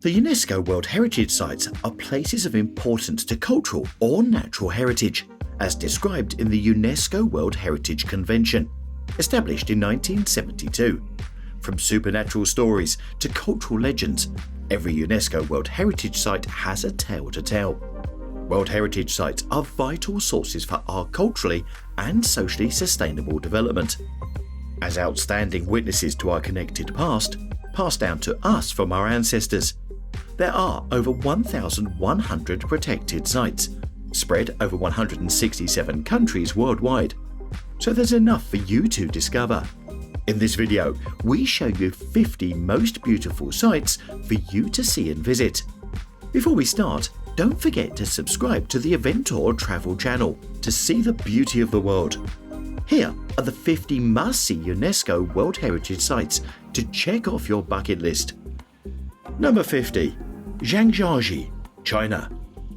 The UNESCO World Heritage Sites are places of importance to cultural or natural heritage, as described in the UNESCO World Heritage Convention, established in 1972. From supernatural stories to cultural legends, every UNESCO World Heritage Site has a tale to tell. World Heritage Sites are vital sources for our culturally and socially sustainable development. As outstanding witnesses to our connected past, passed down to us from our ancestors, there are over 1,100 protected sites, spread over 167 countries worldwide. So there's enough for you to discover. In this video, we show you 50 most beautiful sites for you to see and visit. Before we start, don't forget to subscribe to the Aventure Travel channel to see the beauty of the world. Here are the 50 must-see UNESCO World Heritage Sites to check off your bucket list. Number 50. Zhangjiajie, China.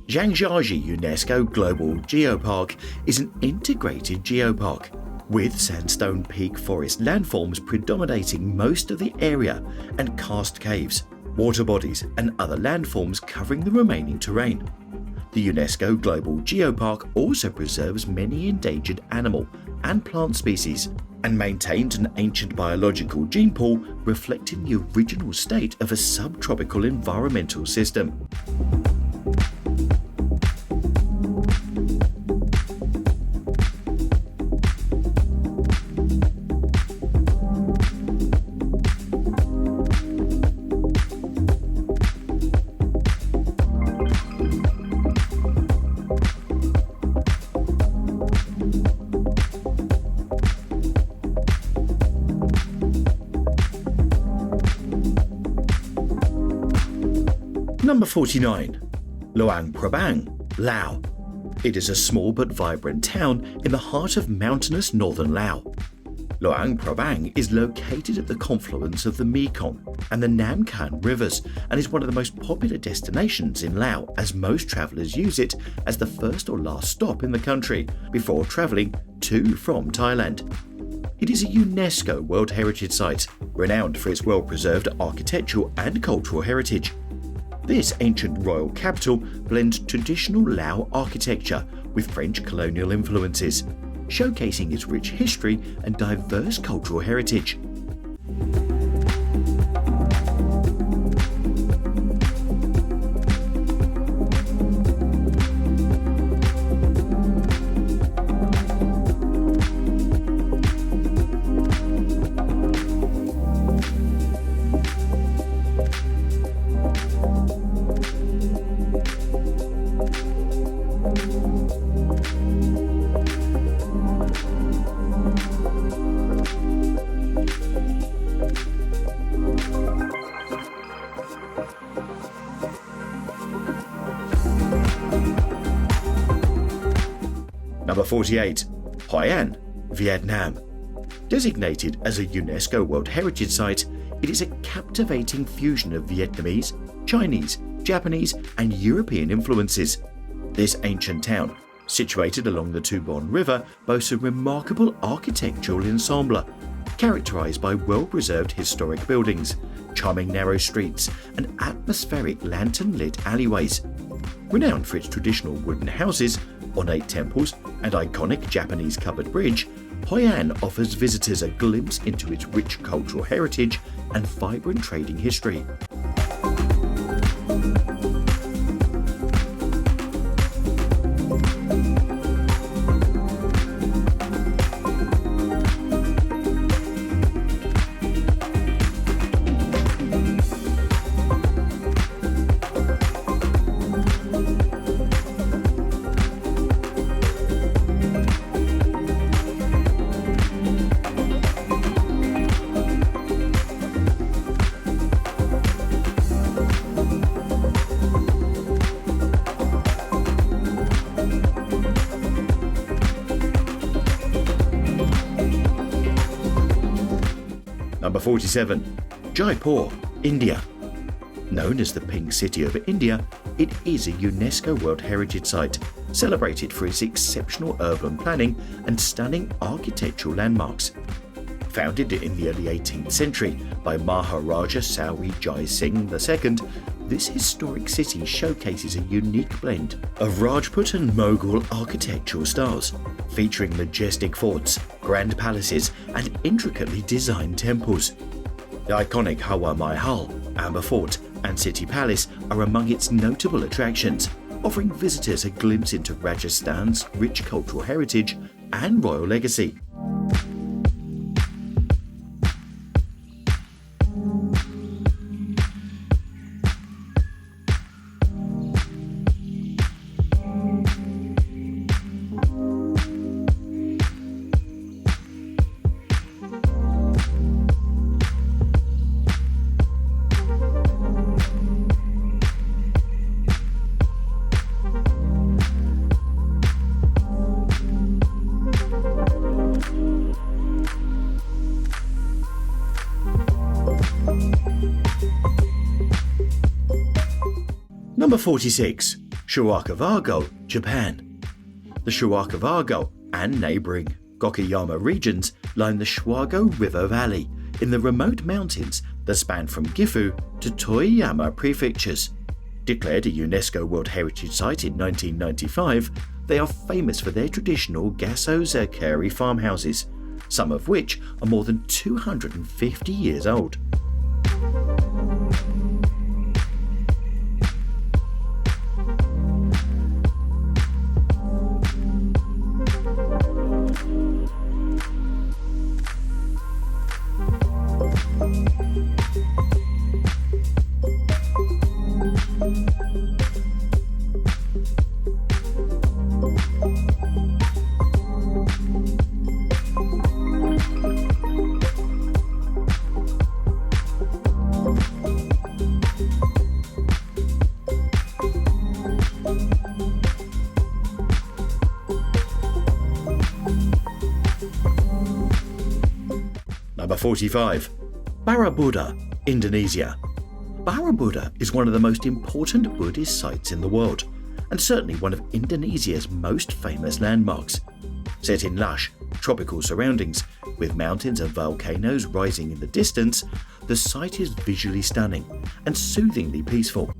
Zhangjiajie UNESCO Global Geopark is an integrated geopark, with sandstone peak forest landforms predominating most of the area and karst caves, water bodies and other landforms covering the remaining terrain. The UNESCO Global Geopark also preserves many endangered animal and plant species and maintains an ancient biological gene pool reflecting the original state of a subtropical environmental system. Number 49. Luang Prabang, Laos. It is a small but vibrant town in the heart of mountainous northern Laos. Luang Prabang is located at the confluence of the Mekong and the Nam Khan rivers and is one of the most popular destinations in Laos, as most travellers use it as the first or last stop in the country before travelling to from Thailand. It is a UNESCO World Heritage Site, renowned for its well-preserved architectural and cultural heritage. This ancient royal capital blends traditional Lao architecture with French colonial influences, showcasing its rich history and diverse cultural heritage. Number 48. Hoi An, Vietnam. Designated as a UNESCO World Heritage Site, it is a captivating fusion of Vietnamese, Chinese, Japanese and European influences. This ancient town, situated along the Tu Bon River, boasts a remarkable architectural ensemble, characterized by well-preserved historic buildings, charming narrow streets and atmospheric lantern-lit alleyways. Renowned for its traditional wooden houses, ornate temples and iconic Japanese covered bridge, Hoi An offers visitors a glimpse into its rich cultural heritage and vibrant trading history. Number 47. Jaipur, India. Known as the Pink City of India, it is a UNESCO World Heritage Site, celebrated for its exceptional urban planning and stunning architectural landmarks. Founded in the early 18th century by Maharaja Zhangjiajie II, this historic city showcases a unique blend of Rajput and Mughal architectural styles, featuring majestic forts, grand palaces, and intricately designed temples. The iconic Hawa Mahal, Amber Fort, and City Palace are among its notable attractions, offering visitors a glimpse into Rajasthan's rich cultural heritage and royal legacy. Number 46. Shirakawago, Japan. The Shirakawago and neighbouring Gokayama regions line the Shwago River Valley in the remote mountains that span from Gifu to Toyama prefectures. Declared a UNESCO World Heritage Site in 1995, they are famous for their traditional Gasso-Zakuri farmhouses, some of which are more than 250 years old. Number 45. Borobudur, Indonesia. Borobudur is one of the most important Buddhist sites in the world, and certainly one of Indonesia's most famous landmarks. Set in lush, tropical surroundings, with mountains and volcanoes rising in the distance, the site is visually stunning and soothingly peaceful.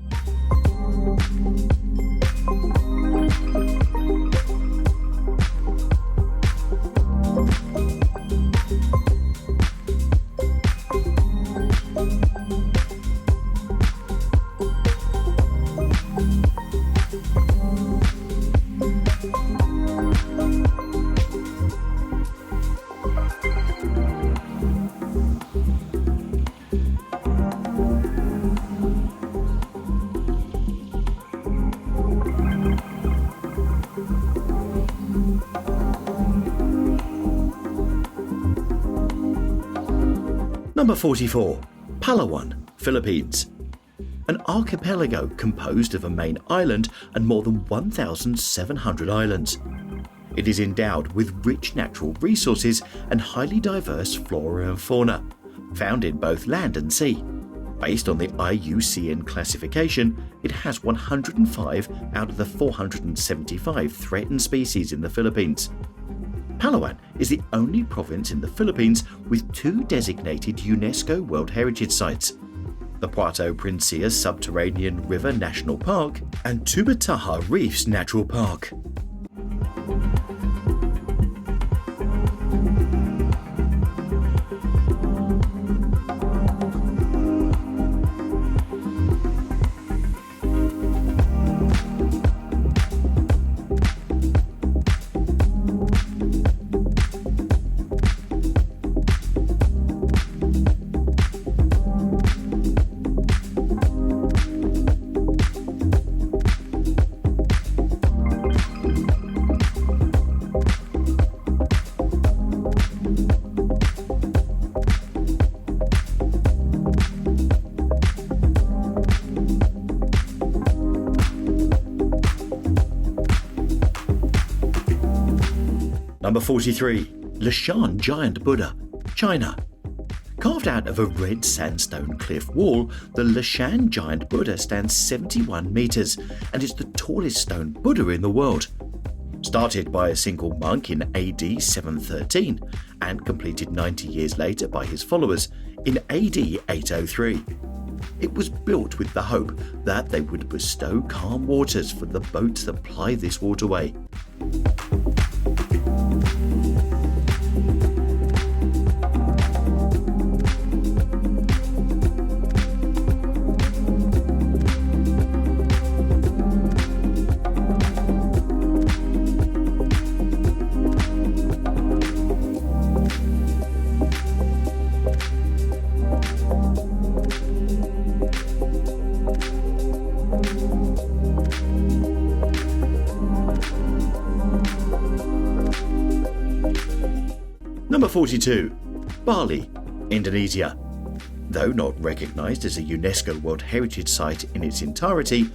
Number 44. Palawan, Philippines. An archipelago composed of a main island and more than 1,700 islands. It is endowed with rich natural resources and highly diverse flora and fauna, found in both land and sea. Based on the IUCN classification, it has 105 out of the 475 threatened species in the Philippines. Palawan is the only province in the Philippines with two designated UNESCO World Heritage Sites: the Puerto Princesa Subterranean River National Park and Tubataha Reefs Natural Park. Number 43. Leshan Giant Buddha, China. Carved out of a red sandstone cliff wall, the Leshan Giant Buddha stands 71 meters and is the tallest stone Buddha in the world. Started by a single monk in AD 713 and completed 90 years later by his followers in AD 803. It was built with the hope that they would bestow calm waters for the boats that ply this waterway. Number 42. Bali, Indonesia. Though not recognised as a UNESCO World Heritage Site in its entirety,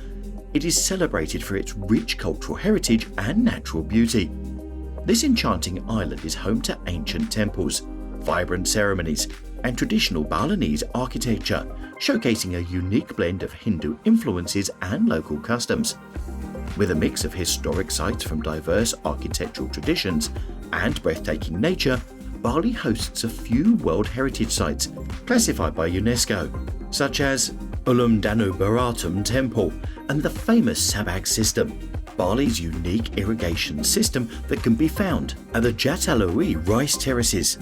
it is celebrated for its rich cultural heritage and natural beauty. This enchanting island is home to ancient temples, vibrant ceremonies, and traditional Balinese architecture, showcasing a unique blend of Hindu influences and local customs. With a mix of historic sites from diverse architectural traditions and breathtaking nature, Bali hosts a few World Heritage Sites classified by UNESCO, such as Uluwatu Baratum Temple and the famous Sabak system, Bali's unique irrigation system that can be found at the Jatalui rice terraces.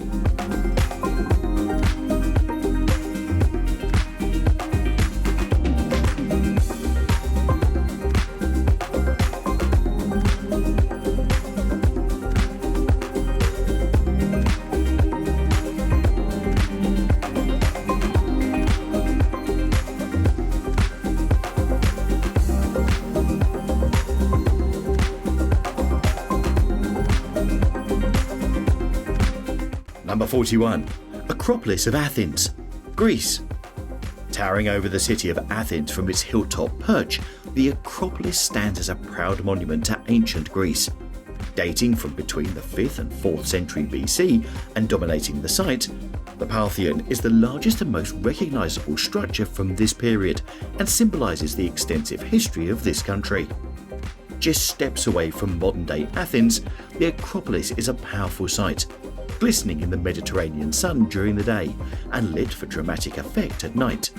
Number 41. Acropolis of Athens, Greece. Towering over the city of Athens from its hilltop perch, the Acropolis stands as a proud monument to ancient Greece. Dating from between the 5th and 4th century BC and dominating the site, the Pantheon is the largest and most recognisable structure from this period and symbolises the extensive history of this country. Just steps away from modern-day Athens, the Acropolis is a powerful site, glistening in the Mediterranean sun during the day and lit for dramatic effect at night.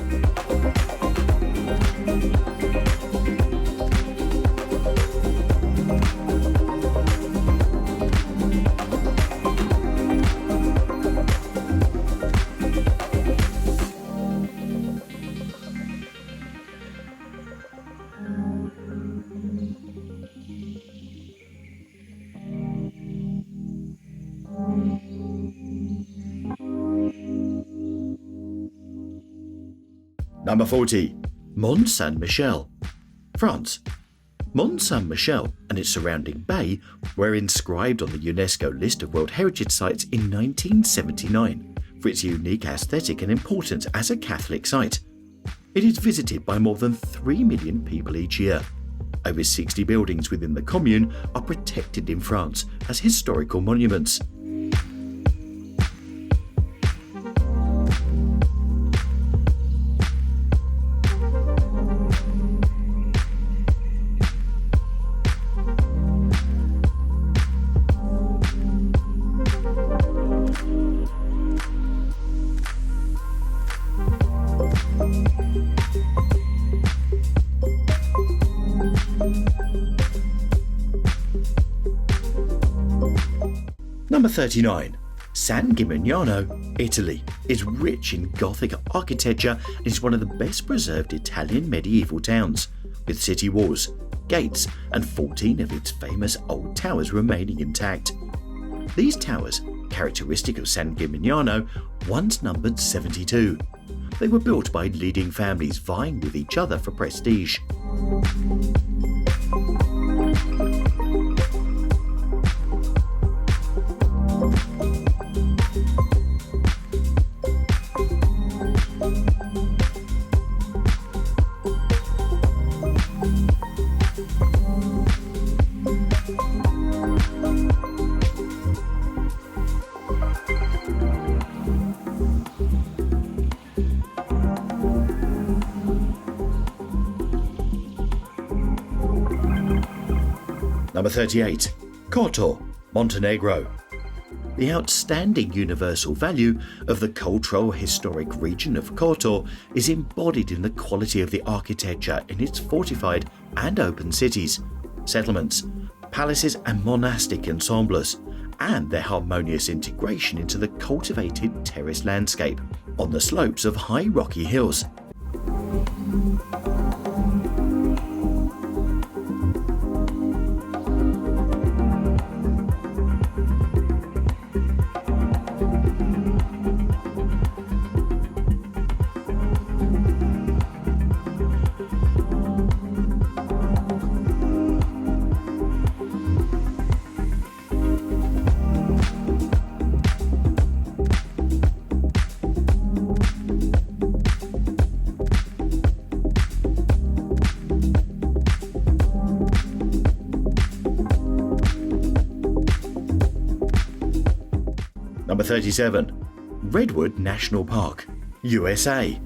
Number 40. Mont Saint-Michel, France. Mont Saint-Michel and its surrounding bay were inscribed on the UNESCO list of World Heritage Sites in 1979 for its unique aesthetic and importance as a Catholic site. It is visited by more than 3 million people each year. Over 60 buildings within the commune are protected in France as historical monuments. Number 39. San Gimignano, Italy, is rich in Gothic architecture and is one of the best preserved Italian medieval towns, with city walls, gates, and 14 of its famous old towers remaining intact. These towers, characteristic of San Gimignano, once numbered 72. They were built by leading families vying with each other for prestige. Number 38. Kotor, Montenegro. The outstanding universal value of the cultural historic region of Kotor is embodied in the quality of the architecture in its fortified and open cities, settlements, palaces and monastic ensembles, and their harmonious integration into the cultivated terrace landscape on the slopes of high rocky hills. Number 37. Redwood National Park, USA.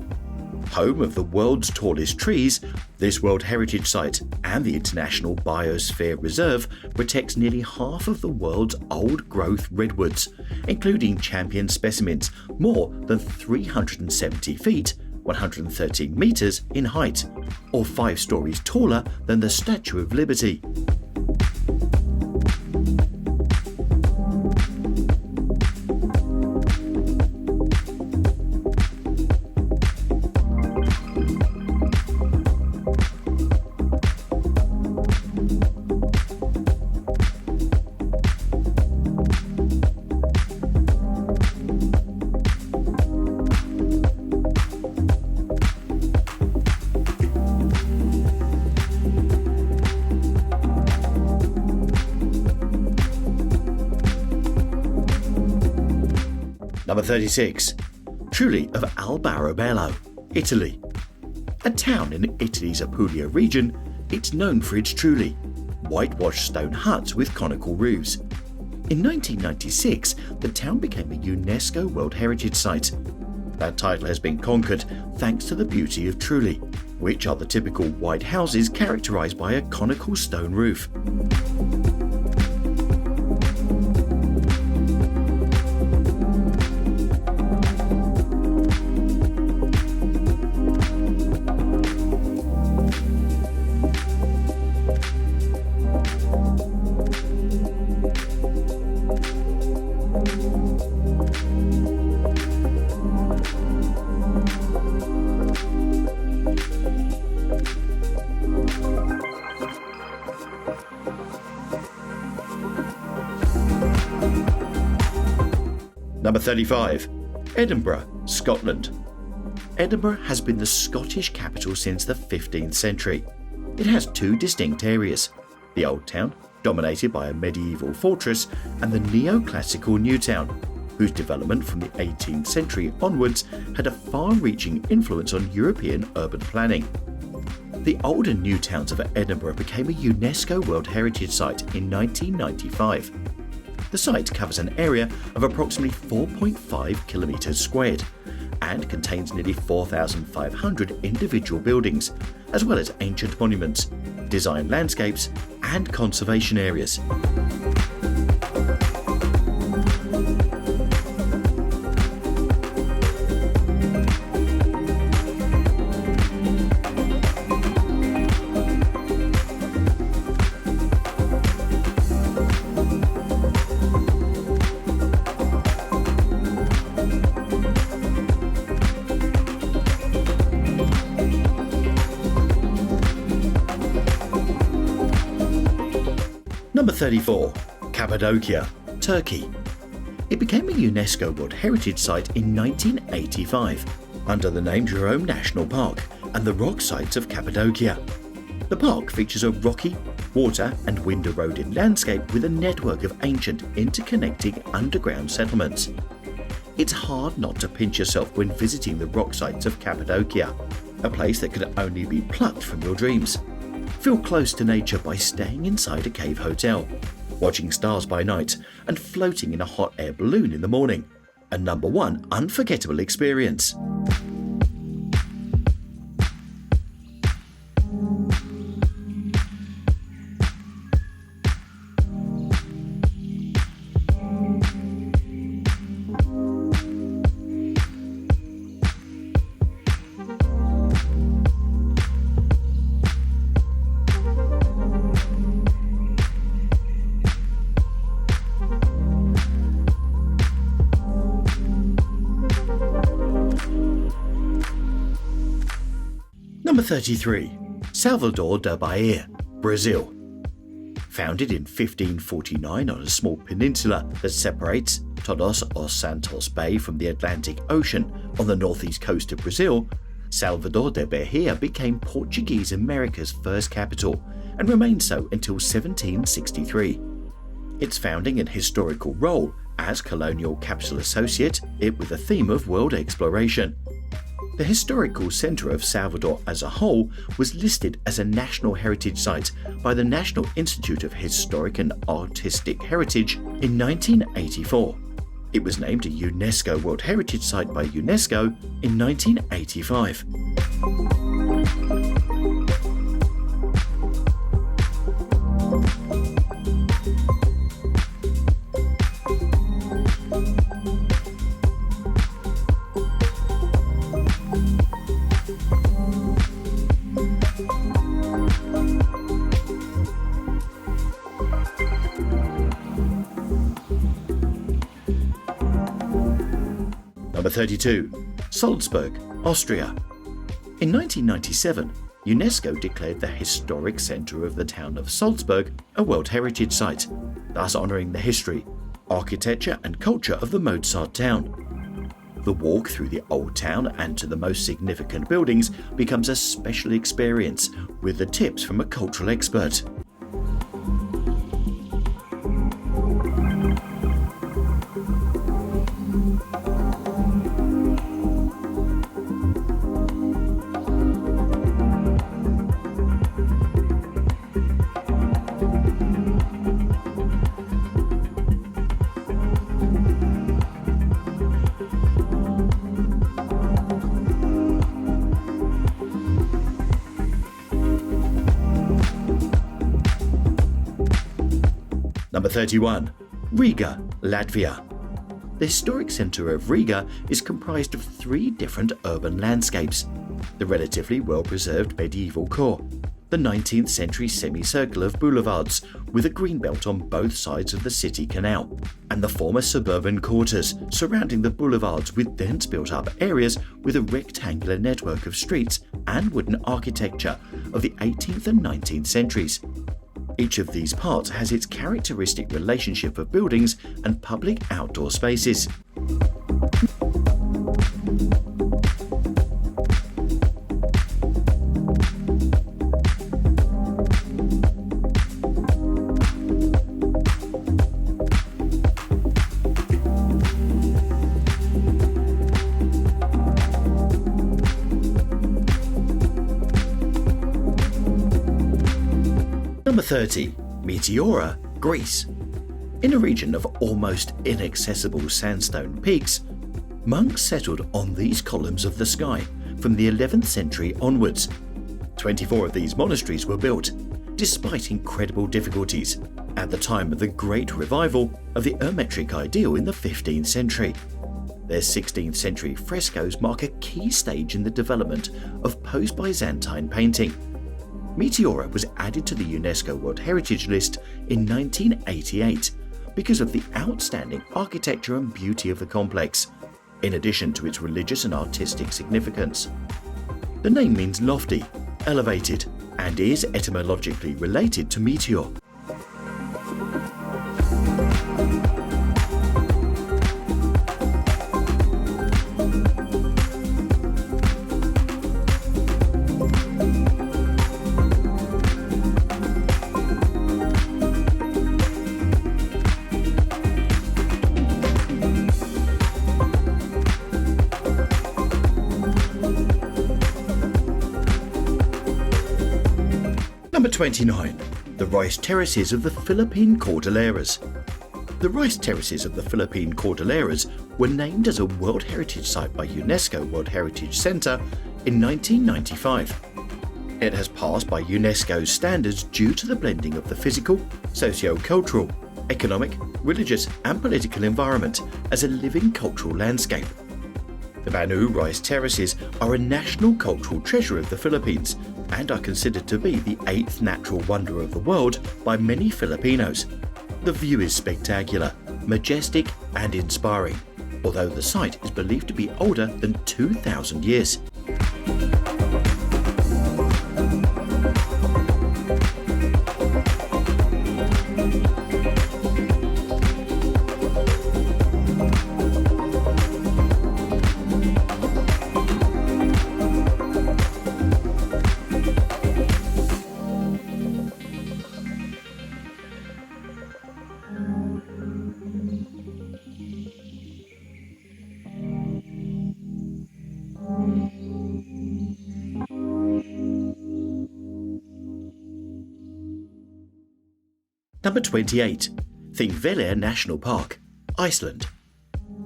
Home of the world's tallest trees, this World Heritage Site and the International Biosphere Reserve protects nearly half of the world's old-growth redwoods, including champion specimens more than 370 feet, 113 meters in height, or 5 stories taller than the Statue of Liberty. Number 36. Trulli of Alberobello, Italy. A town in Italy's Apulia region, it's known for its Trulli, whitewashed stone huts with conical roofs. In 1996, the town became a UNESCO World Heritage Site. That title has been conquered thanks to the beauty of Trulli, which are the typical white houses characterized by a conical stone roof. Number 35. Edinburgh, Scotland. Edinburgh has been the Scottish capital since the 15th century. It has 2 distinct areas: the Old Town, dominated by a medieval fortress, and the neoclassical New Town, whose development from the 18th century onwards had a far-reaching influence on European urban planning. The old and new towns of Edinburgh became a UNESCO World Heritage Site in 1995. The site covers an area of approximately 4.5 kilometres squared and contains nearly 4,500 individual buildings, as well as ancient monuments, design landscapes, and conservation areas. Number 34. Cappadocia, Turkey. It became a UNESCO World Heritage Site in 1985 under the name Jerome National Park and the rock sites of Cappadocia. The park features a rocky, water and wind-eroded landscape with a network of ancient interconnecting underground settlements. It's hard not to pinch yourself when visiting the rock sites of Cappadocia, a place that could only be plucked from your dreams. Feel close to nature by staying inside a cave hotel, watching stars by night, and floating in a hot air balloon in the morning. A number 1 unforgettable experience. Number 33. Salvador da Bahia, Brazil. Founded in 1549 on a small peninsula that separates Todos os Santos Bay from the Atlantic Ocean on the northeast coast of Brazil, Salvador da Bahia became Portuguese America's first capital and remained so until 1763. Its founding and historical role as colonial capital associate it with a theme of world exploration. The historical centre of Salvador as a whole was listed as a National Heritage Site by the National Institute of Historic and Artistic Heritage in 1984. It was named a UNESCO World Heritage Site by UNESCO in 1985. Number 32. Salzburg, Austria. In 1997, UNESCO declared the historic centre of the town of Salzburg a World Heritage Site, thus honouring the history, architecture and culture of the Mozart town. The walk through the old town and to the most significant buildings becomes a special experience with the tips from a cultural expert. Number 31. Riga, Latvia. The historic centre of Riga is comprised of three different urban landscapes: the relatively well-preserved medieval core, the 19th century semicircle of boulevards with a greenbelt on both sides of the city canal, and the former suburban quarters surrounding the boulevards with dense built-up areas with a rectangular network of streets and wooden architecture of the 18th and 19th centuries. Each of these parts has its characteristic relationship of buildings and public outdoor spaces. Number 30. Meteora, Greece. In a region of almost inaccessible sandstone peaks, monks settled on these columns of the sky from the 11th century onwards. 24 of these monasteries were built, despite incredible difficulties, at the time of the Great Revival of the Hermetic ideal in the 15th century. Their 16th century frescoes mark a key stage in the development of post-Byzantine painting. Meteora was added to the UNESCO World Heritage List in 1988 because of the outstanding architecture and beauty of the complex, in addition to its religious and artistic significance. The name means lofty, elevated, and is etymologically related to meteor. Number 29. The Rice Terraces of the Philippine Cordilleras. The Rice Terraces of the Philippine Cordilleras were named as a World Heritage Site by UNESCO World Heritage Center in 1995. It has passed by UNESCO's standards due to the blending of the physical, socio-cultural, economic, religious and political environment as a living cultural landscape. The Banu Rice Terraces are a national cultural treasure of the Philippines and are considered to be the 8th natural wonder of the world by many Filipinos. The view is spectacular, majestic and inspiring, although the site is believed to be older than 2,000 years. Number 28. Thingvellir National Park, Iceland.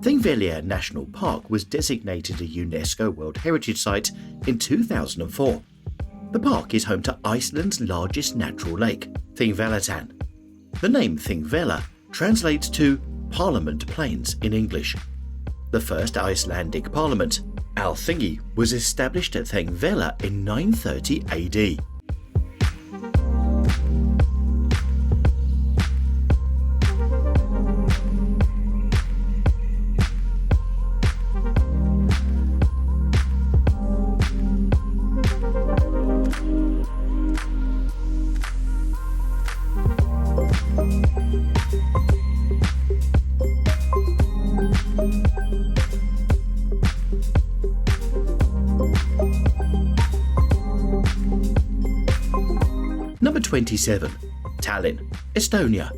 Thingvellir National Park was designated a UNESCO World Heritage Site in 2004. The park is home to Iceland's largest natural lake, Thingvellir. The name Thingvellir translates to Parliament Plains in English. The first Icelandic parliament, Alþingi, was established at Thingvellir in 930 AD. Number 27. Tallinn, Estonia.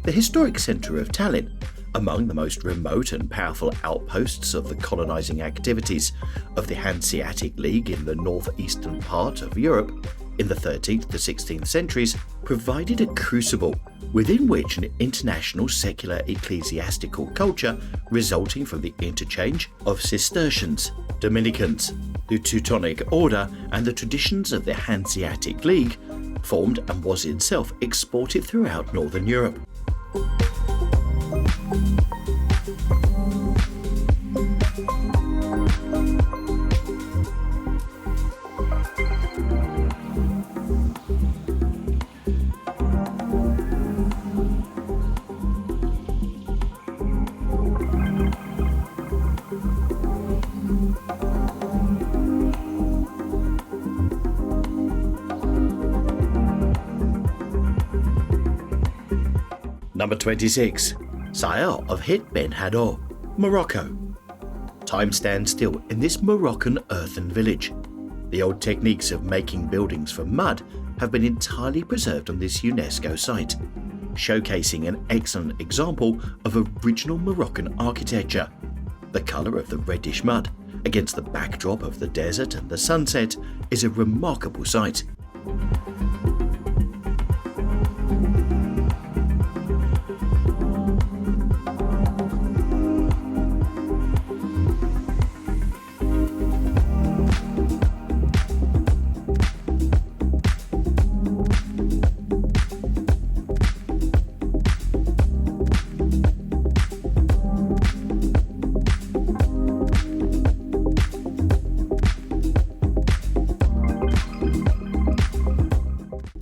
The historic centre of Tallinn, among the most remote and powerful outposts of the colonising activities of the Hanseatic League in the northeastern part of Europe in the 13th to 16th centuries, provided a crucible within which an international secular ecclesiastical culture resulting from the interchange of Cistercians, Dominicans, the Teutonic Order and the traditions of the Hanseatic League formed and was itself exported throughout Northern Europe. Number 26. Sire of Hit Ben Haddor, Morocco. Time stands still in this Moroccan earthen village. The old techniques of making buildings from mud have been entirely preserved on this UNESCO site, showcasing an excellent example of original Moroccan architecture. The colour of the reddish mud against the backdrop of the desert and the sunset is a remarkable sight.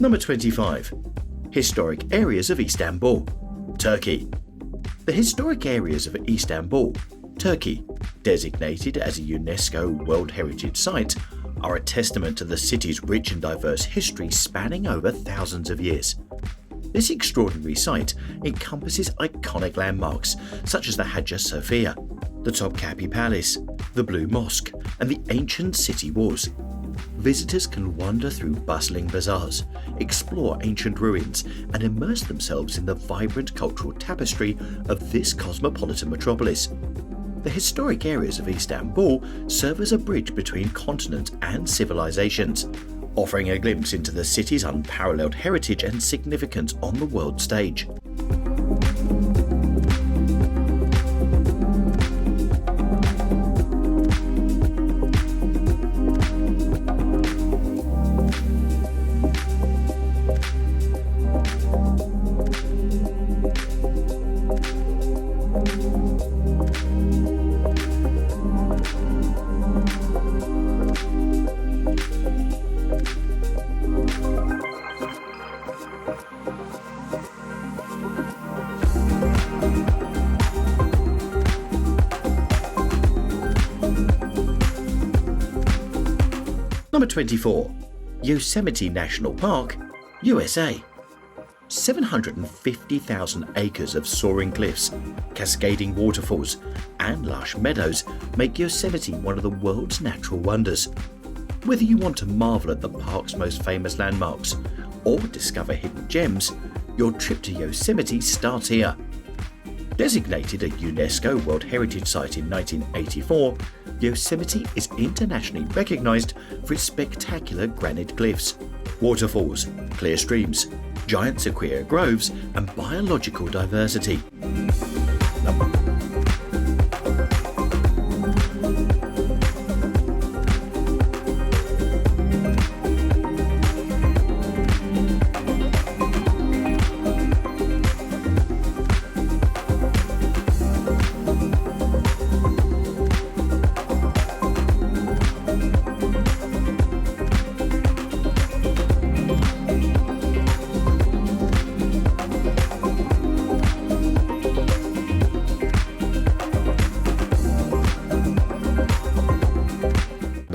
Number 25. Historic areas of Istanbul, Turkey. The historic areas of Istanbul, Turkey, designated as a UNESCO World Heritage Site, are a testament to the city's rich and diverse history spanning over thousands of years. This extraordinary site encompasses iconic landmarks such as the Hagia Sophia, the Topkapi Palace, the Blue Mosque, and the ancient city walls. Visitors can wander through bustling bazaars, explore ancient ruins, and immerse themselves in the vibrant cultural tapestry of this cosmopolitan metropolis. The historic areas of Istanbul serve as a bridge between continents and civilizations, offering a glimpse into the city's unparalleled heritage and significance on the world stage. Number 24. Yosemite National Park, USA. 750,000 acres of soaring cliffs, cascading waterfalls, and lush meadows make Yosemite one of the world's natural wonders. Whether you want to marvel at the park's most famous landmarks or discover hidden gems, your trip to Yosemite starts here. Designated a UNESCO World Heritage Site in 1984, Yosemite is internationally recognized for its spectacular granite cliffs, waterfalls, clear streams, giant sequoia groves and biological diversity. Number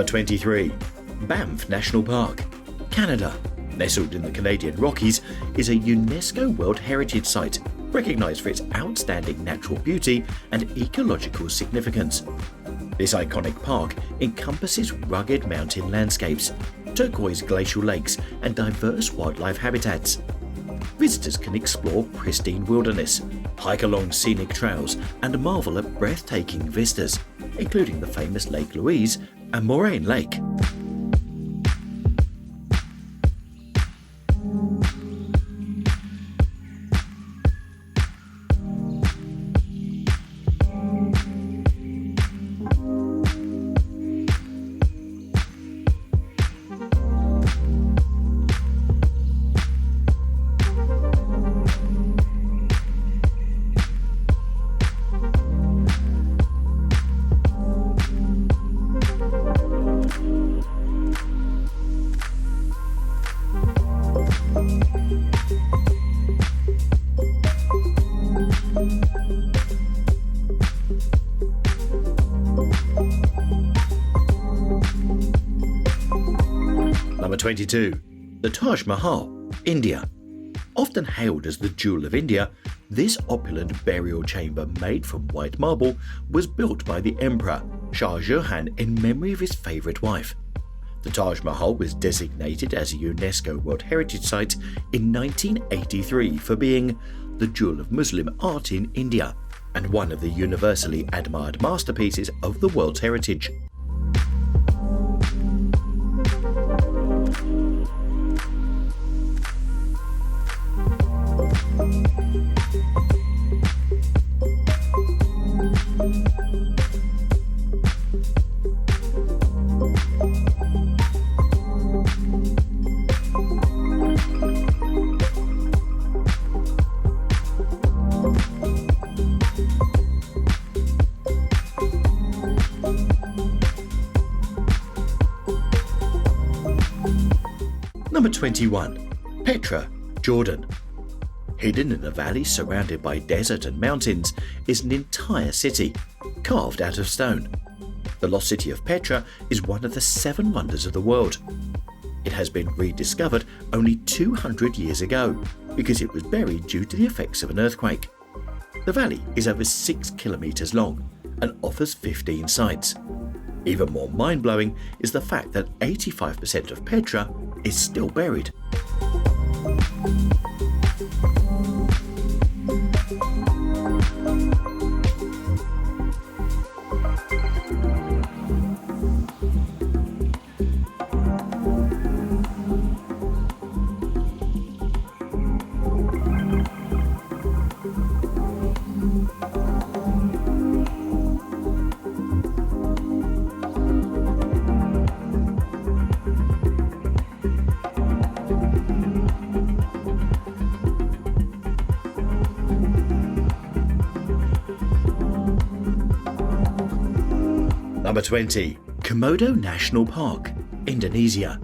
23. Banff National Park, Canada. Nestled in the Canadian Rockies, is a UNESCO World Heritage Site recognised for its outstanding natural beauty and ecological significance. This iconic park encompasses rugged mountain landscapes, turquoise glacial lakes and diverse wildlife habitats. Visitors can explore pristine wilderness, hike along scenic trails and marvel at breathtaking vistas, including the famous Lake Louise and Moraine Lake. Number 22. The Taj Mahal, India. Often hailed as the Jewel of India, this opulent burial chamber made from white marble was built by the Emperor Shah Jahan in memory of his favourite wife. The Taj Mahal was designated as a UNESCO World Heritage Site in 1983 for being the jewel of Muslim art in India and one of the universally admired masterpieces of the world's heritage. Number 21. Petra, Jordan. Hidden in a valley surrounded by desert and mountains is an entire city, carved out of stone. The lost city of Petra is one of the 7 wonders of the world. It has been rediscovered only 200 years ago because it was buried due to the effects of an earthquake. The valley is over 6 kilometres long and offers 15 sites. Even more mind-blowing is the fact that 85% of Petra is still buried. Number 20. Komodo National Park, Indonesia.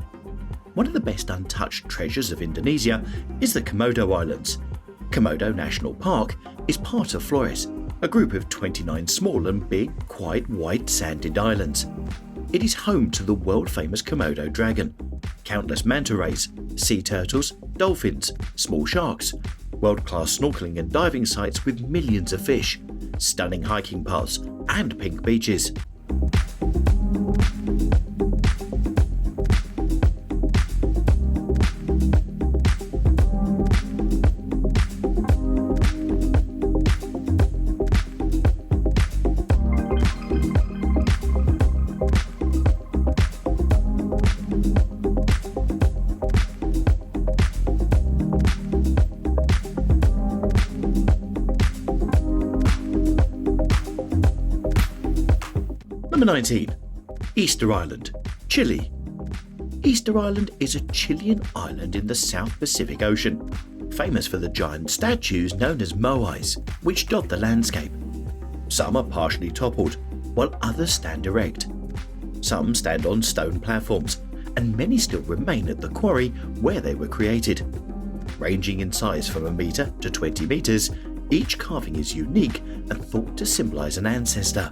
One of the best untouched treasures of Indonesia is the Komodo Islands. Komodo National Park is part of Flores, a group of 29 small and big, quite white sanded islands. It is home to the world-famous Komodo dragon, countless manta rays, sea turtles, dolphins, small sharks, world-class snorkeling and diving sites with millions of fish, stunning hiking paths and pink beaches. Number 19. Easter Island, Chile. Easter Island is a Chilean island in the South Pacific Ocean, famous for the giant statues known as moais, which dot the landscape. Some are partially toppled, while others stand erect. Some stand on stone platforms, and many still remain at the quarry where they were created. Ranging in size from 1 metre to 20 metres, each carving is unique and thought to symbolise an ancestor.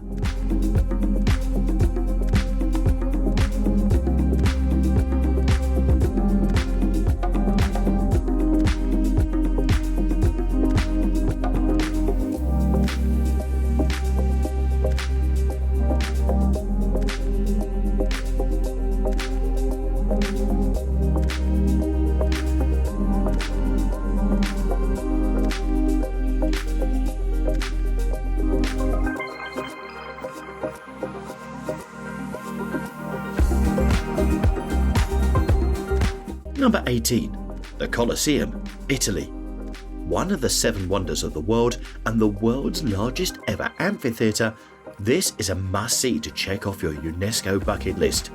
Number 18. The Colosseum, Italy. One of the 7 wonders of the world and the world's largest ever amphitheatre, this is a must-see to check off your UNESCO bucket list.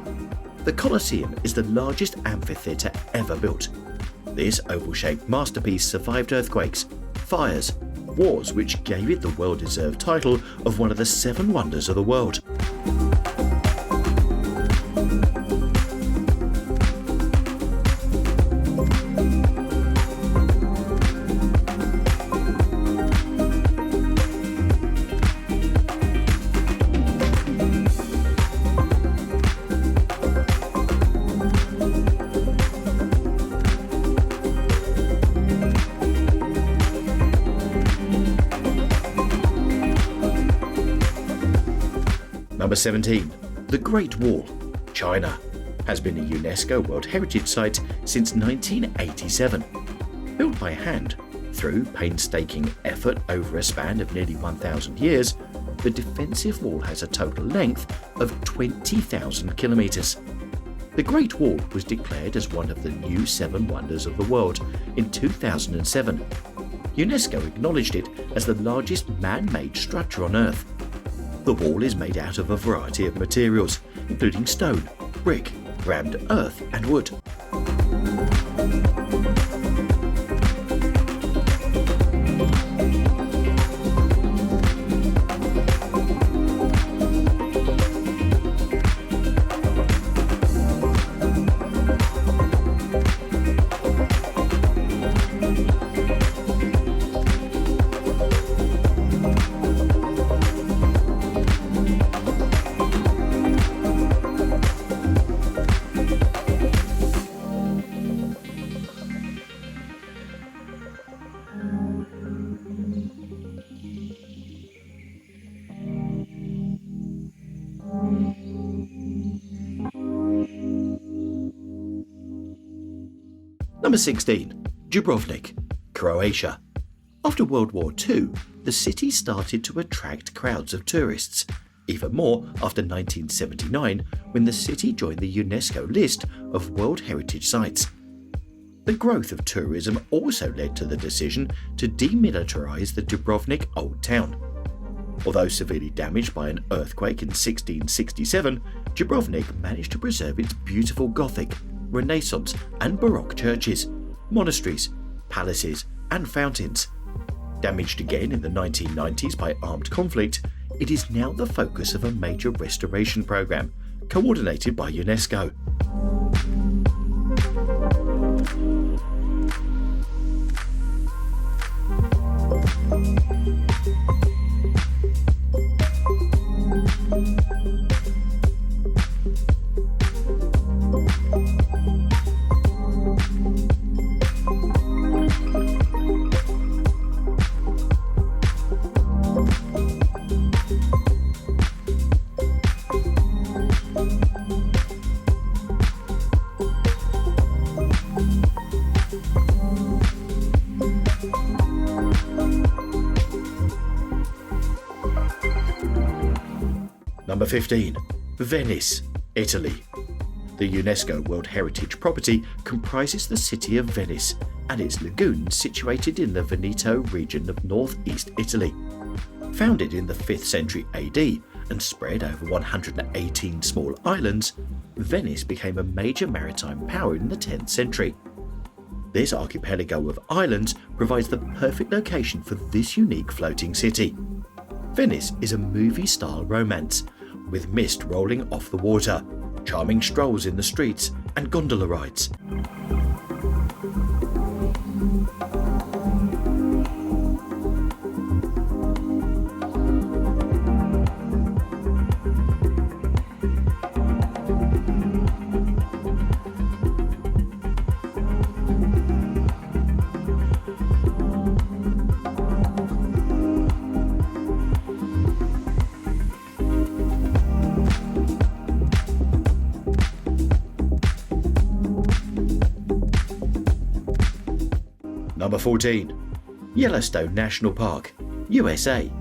The Colosseum is the largest amphitheatre ever built. This oval-shaped masterpiece survived earthquakes, fires, wars, which gave it the well-deserved title of one of the 7 wonders of the world. Number 17. The Great Wall, China, has been a UNESCO World Heritage Site since 1987. Built by hand, through painstaking effort over a span of nearly 1,000 years, the defensive wall has a total length of 20,000 kilometres. The Great Wall was declared as one of the new 7 wonders of the world in 2007. UNESCO acknowledged it as the largest man-made structure on Earth. The wall is made out of a variety of materials, including stone, brick, rammed earth and wood. Number 16. Dubrovnik, Croatia. After World War II, the city started to attract crowds of tourists, even more after 1979 when the city joined the UNESCO list of World Heritage Sites. The growth of tourism also led to the decision to demilitarize the Dubrovnik Old Town. Although severely damaged by an earthquake in 1667, Dubrovnik managed to preserve its beautiful Gothic, Renaissance and Baroque churches, monasteries, palaces and fountains. Damaged again in the 1990s by armed conflict, it is now the focus of a major restoration program, coordinated by UNESCO. Number 15. Venice, Italy. The UNESCO World Heritage Property comprises the city of Venice and its lagoons situated in the Veneto region of northeast Italy. Founded in the 5th century AD and spread over 118 small islands, Venice became a major maritime power in the 10th century. This archipelago of islands provides the perfect location for this unique floating city. Venice is a movie-style romance, with mist rolling off the water, charming strolls in the streets, and gondola rides. Number 14. Yellowstone National Park, USA.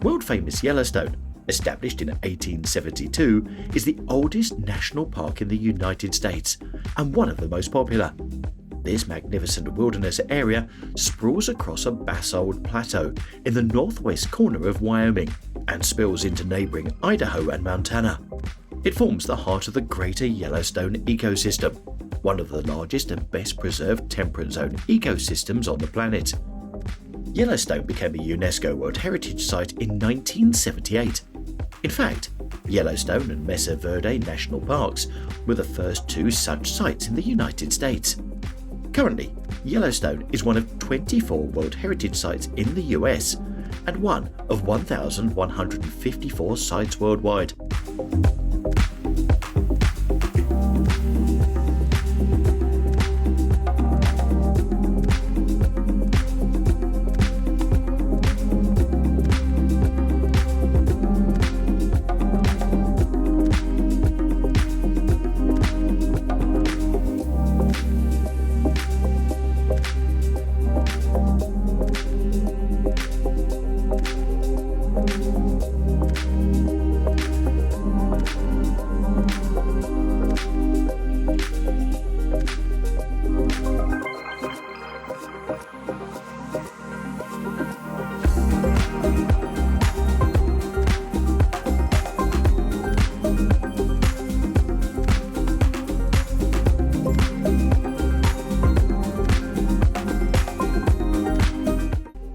World-famous Yellowstone, established in 1872, is the oldest national park in the United States and one of the most popular. This magnificent wilderness area sprawls across a basalt plateau in the northwest corner of Wyoming and spills into neighboring Idaho and Montana. It forms the heart of the Greater Yellowstone ecosystem, one of the largest and best preserved temperate zone ecosystems on the planet. Yellowstone became a UNESCO World Heritage Site in 1978. In fact, Yellowstone and Mesa Verde National Parks were the first two such sites in the United States. Currently, Yellowstone is one of 24 World Heritage Sites in the US and one of 1,154 sites worldwide.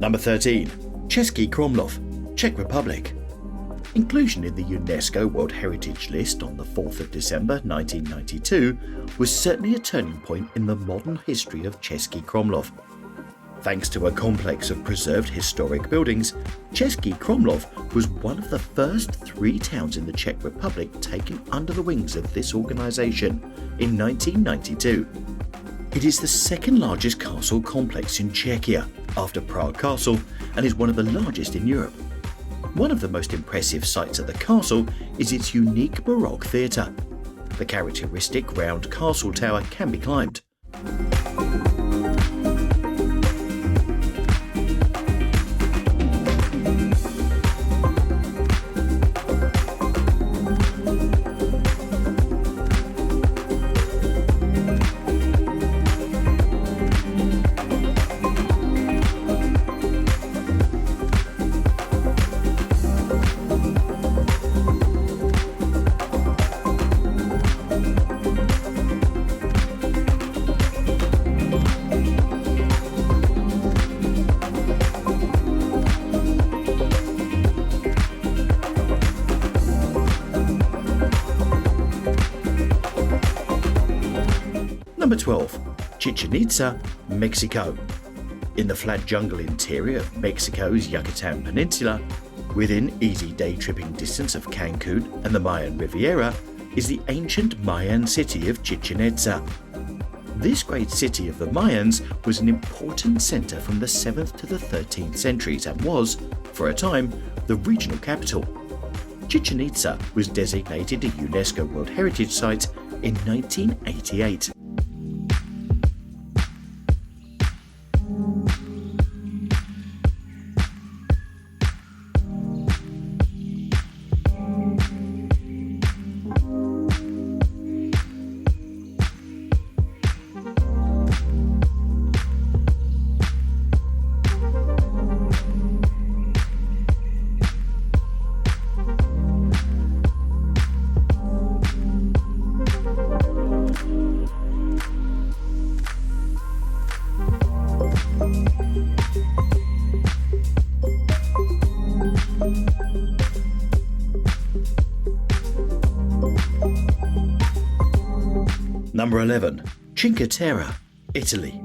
Number 13. Český Krumlov, Czech Republic. Inclusion in the UNESCO World Heritage List on the 4th of December 1992 was certainly a turning point in the modern history of Český Krumlov. Thanks to a complex of preserved historic buildings, Český Krumlov was one of the first 3 towns in the Czech Republic taken under the wings of this organisation in 1992. It is the second largest castle complex in Czechia after Prague Castle and is one of the largest in Europe. One of the most impressive sights at the castle is its unique Baroque theatre. The characteristic round castle tower can be climbed. Number 12. Chichen Itza, Mexico. In the flat jungle interior of Mexico's Yucatan Peninsula, within easy day tripping distance of Cancun and the Mayan Riviera, is the ancient Mayan city of Chichen Itza. This great city of the Mayans was an important centre from the 7th to the 13th centuries and was, for a time, the regional capital. Chichen Itza was designated a UNESCO World Heritage Site in 1988. Number 11. Cinque Terre, Italy.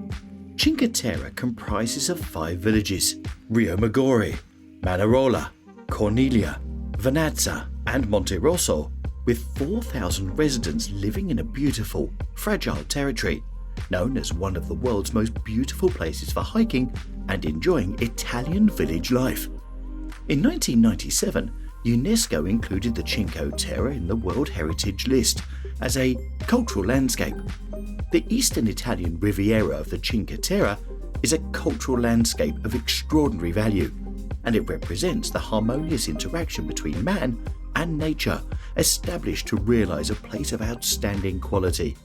Cinque Terre comprises of 5 villages: Riomaggiore, Manarola, Cornelia, Vernazza and Monte Rosso, with 4,000 residents living in a beautiful, fragile territory, known as one of the world's most beautiful places for hiking and enjoying Italian village life. In 1997, UNESCO included the Cinque Terre in the World Heritage List as a cultural landscape. The eastern Italian Riviera of the Cinque Terre is a cultural landscape of extraordinary value, and it represents the harmonious interaction between man and nature, established to realize a place of outstanding quality.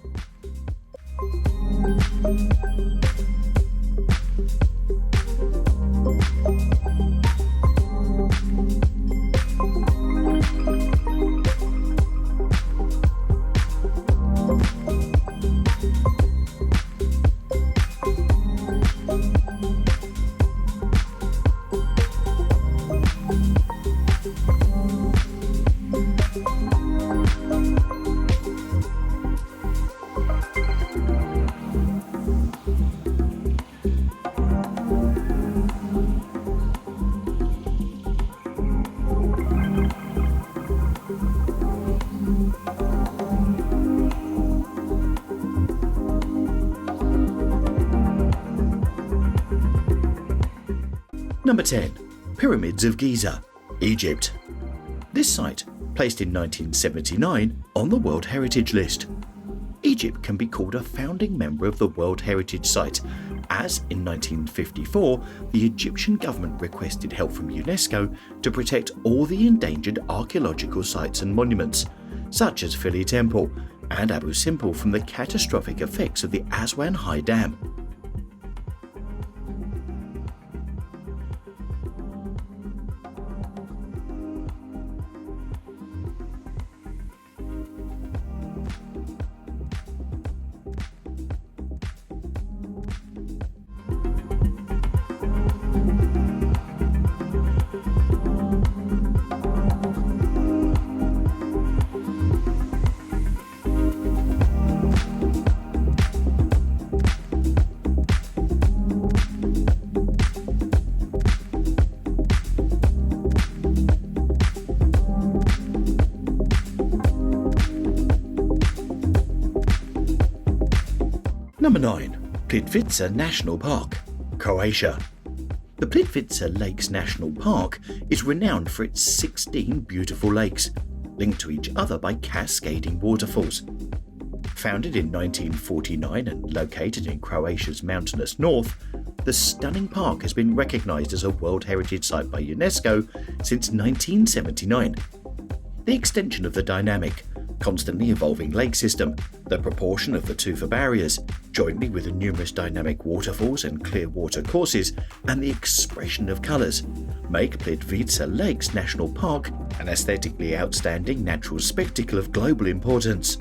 Number 10. Pyramids of Giza, Egypt. This site, placed in 1979 on the World Heritage List. Egypt can be called a founding member of the World Heritage Site, as in 1954 the Egyptian government requested help from UNESCO to protect all the endangered archaeological sites and monuments, such as Philae Temple and Abu Simbel, from the catastrophic effects of the Aswan High Dam. Number 9. Plitvice National Park, Croatia. The Plitvice Lakes National Park is renowned for its 16 beautiful lakes, linked to each other by cascading waterfalls. Founded in 1949 and located in Croatia's mountainous north, the stunning park has been recognized as a World Heritage Site by UNESCO since 1979. The extension of the dynamic, constantly evolving lake system, the proportion of the tufa barriers, jointly with the numerous dynamic waterfalls and clear water courses, and the expression of colours, make Plitvice Lakes National Park an aesthetically outstanding natural spectacle of global importance.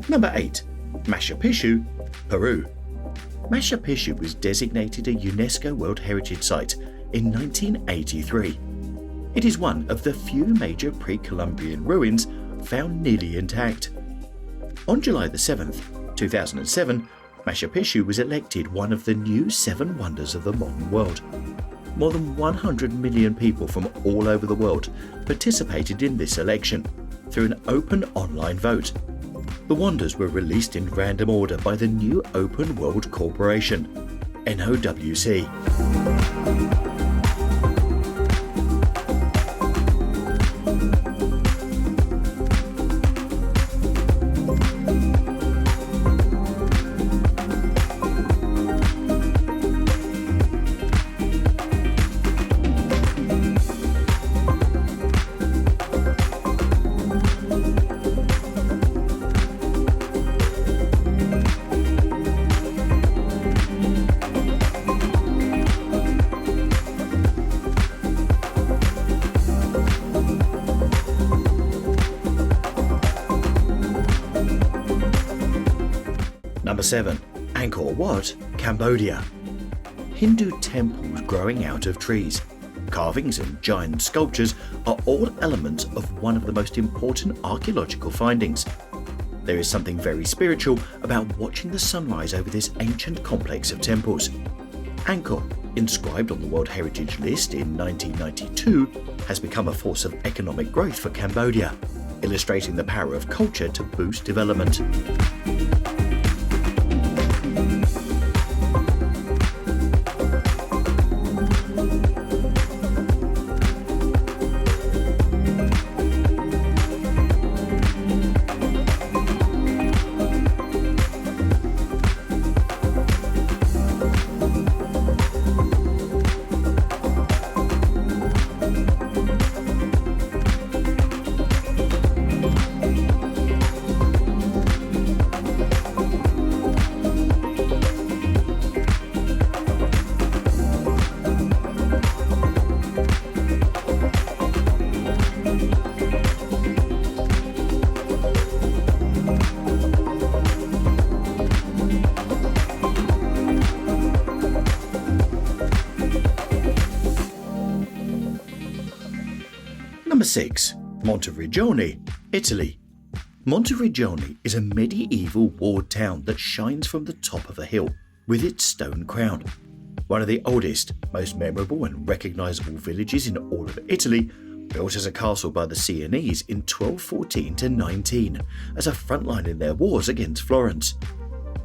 Number 8. Machu Picchu, Peru. Machu Picchu was designated a UNESCO World Heritage Site in 1983. It is one of the few major pre-Columbian ruins found nearly intact. On July 7, 2007, Machu Picchu was elected one of the new 7 wonders of the modern world. More than 100 million people from all over the world participated in this election through an open online vote. The wonders were released in random order by the new Open World Corporation, NOWC. Number 7. Angkor Wat, Cambodia. Hindu temples growing out of trees. Carvings and giant sculptures are all elements of one of the most important archaeological findings. There is something very spiritual about watching the sunrise over this ancient complex of temples. Angkor, inscribed on the World Heritage List in 1992, has become a force of economic growth for Cambodia, illustrating the power of culture to boost development. Number 6. Monteriggioni, Italy. Monteriggioni is a medieval walled town that shines from the top of a hill with its stone crown. One of the oldest, most memorable and recognisable villages in all of Italy, built as a castle by the Sienese in 1214-19 as a front line in their wars against Florence.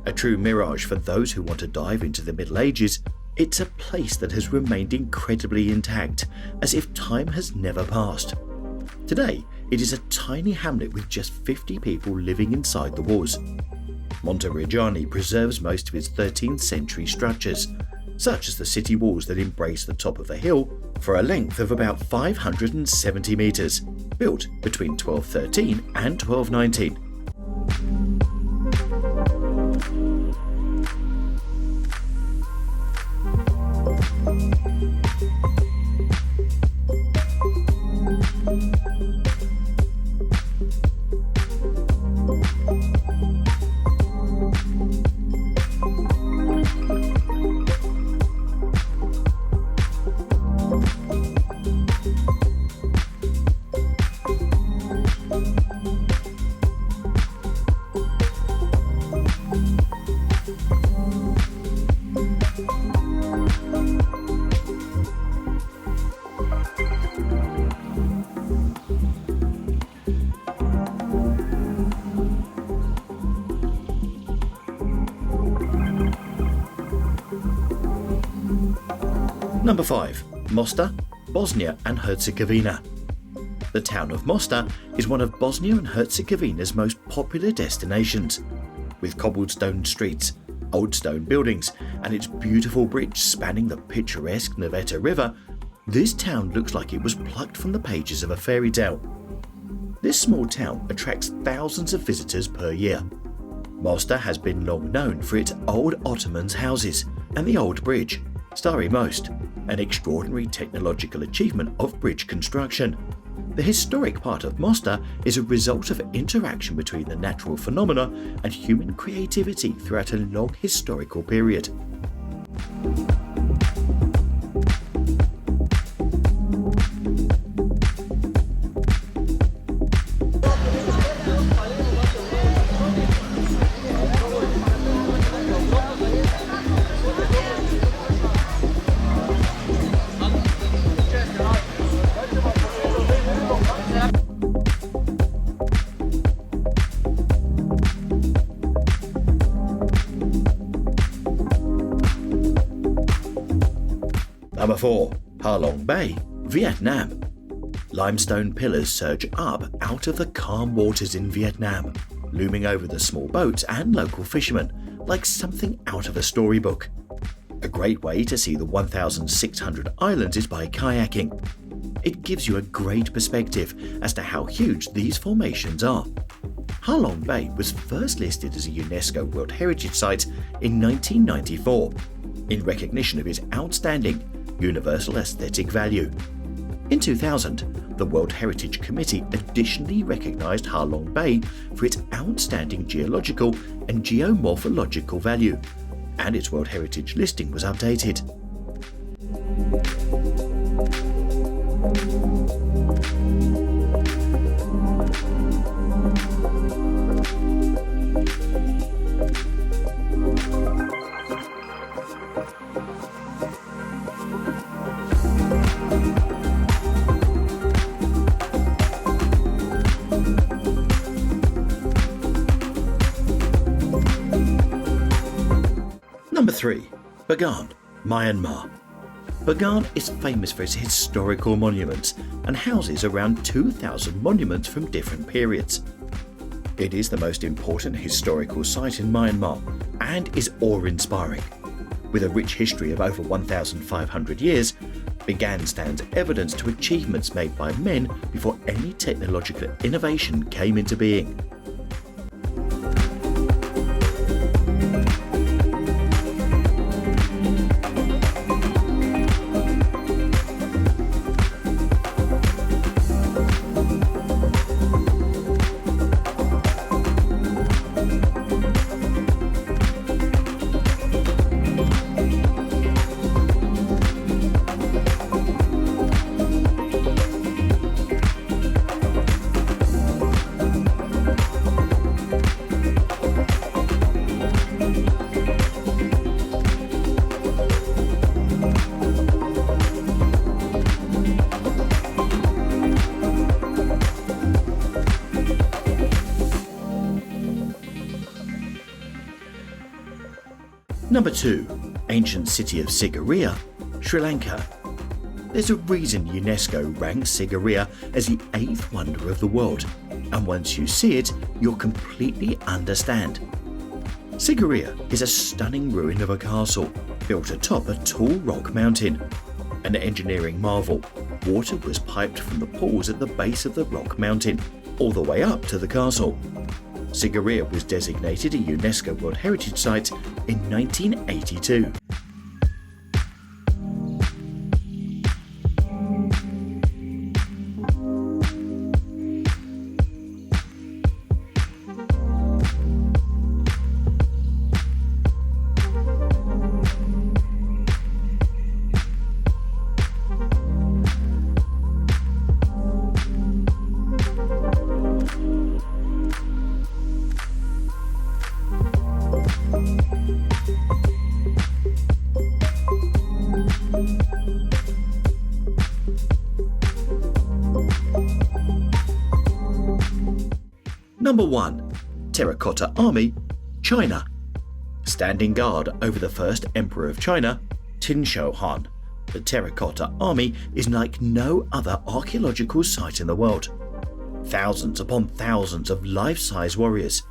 A true mirage for those who want to dive into the Middle Ages, it's a place that has remained incredibly intact, as if time has never passed. Today, it is a tiny hamlet with just 50 people living inside the walls. Monteriggioni preserves most of its 13th century structures, such as the city walls that embrace the top of the hill for a length of about 570 metres, built between 1213 and 1219. Number 5. Mostar, Bosnia and Herzegovina. The town of Mostar is one of Bosnia and Herzegovina's most popular destinations. With cobblestone streets, old stone buildings, and its beautiful bridge spanning the picturesque Neveta River, this town looks like it was plucked from the pages of a fairy tale. This small town attracts thousands of visitors per year. Mostar has been long known for its old Ottomans houses and the old bridge, Stari Most, an extraordinary technological achievement of bridge construction. The historic part of Mostar is a result of interaction between the natural phenomena and human creativity throughout a long historical period. Number 4. Ha Long Bay, Vietnam. Limestone pillars surge up out of the calm waters in Vietnam, looming over the small boats and local fishermen like something out of a storybook. A great way to see the 1,600 islands is by kayaking. It gives you a great perspective as to how huge these formations are. Ha Long Bay was first listed as a UNESCO World Heritage Site in 1994, in recognition of its outstanding universal aesthetic value. In 2000, the World Heritage Committee additionally recognised Ha Long Bay for its outstanding geological and geomorphological value, and its World Heritage listing was updated. Number 3. Bagan, Myanmar. Bagan is famous for its historical monuments and houses around 2,000 monuments from different periods. It is the most important historical site in Myanmar and is awe-inspiring. With a rich history of over 1,500 years, Bagan stands evidence to achievements made by men before any technological innovation came into being. Number 2. Ancient city of Sigiriya, Sri Lanka. There's a reason UNESCO ranks Sigiriya as the 8th wonder of the world, and once you see it, you'll completely understand. Sigiriya is a stunning ruin of a castle built atop a tall rock mountain. An engineering marvel, water was piped from the pools at the base of the rock mountain, all the way up to the castle. Sigiriya was designated a UNESCO World Heritage Site in 1982. Number 1. Terracotta Army, China. Standing guard over the first emperor of China, Qin Shi Huang, the Terracotta Army is like no other archaeological site in the world. Thousands upon thousands of life-size warriors,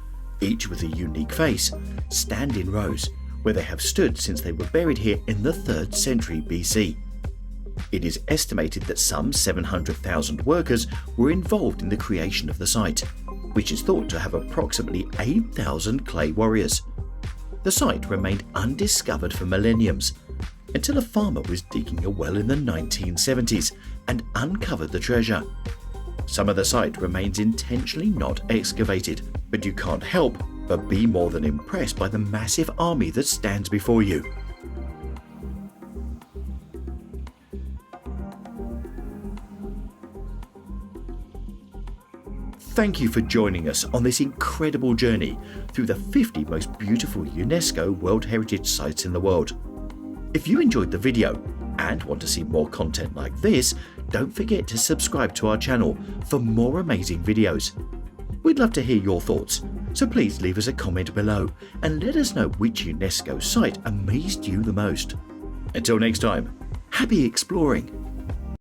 each with a unique face, stand in rows where they have stood since they were buried here in the 3rd century BC. It is estimated that some 700,000 workers were involved in the creation of the site, which is thought to have approximately 8,000 clay warriors. The site remained undiscovered for millenniums, until a farmer was digging a well in the 1970s and uncovered the treasure. Some of the site remains intentionally not excavated, but you can't help but be more than impressed by the massive army that stands before you. Thank you for joining us on this incredible journey through the 50 most beautiful UNESCO World Heritage Sites in the world. If you enjoyed the video and want to see more content like this, don't forget to subscribe to our channel for more amazing videos. We'd love to hear your thoughts, so please leave us a comment below and let us know which UNESCO site amazed you the most. Until next time, happy exploring!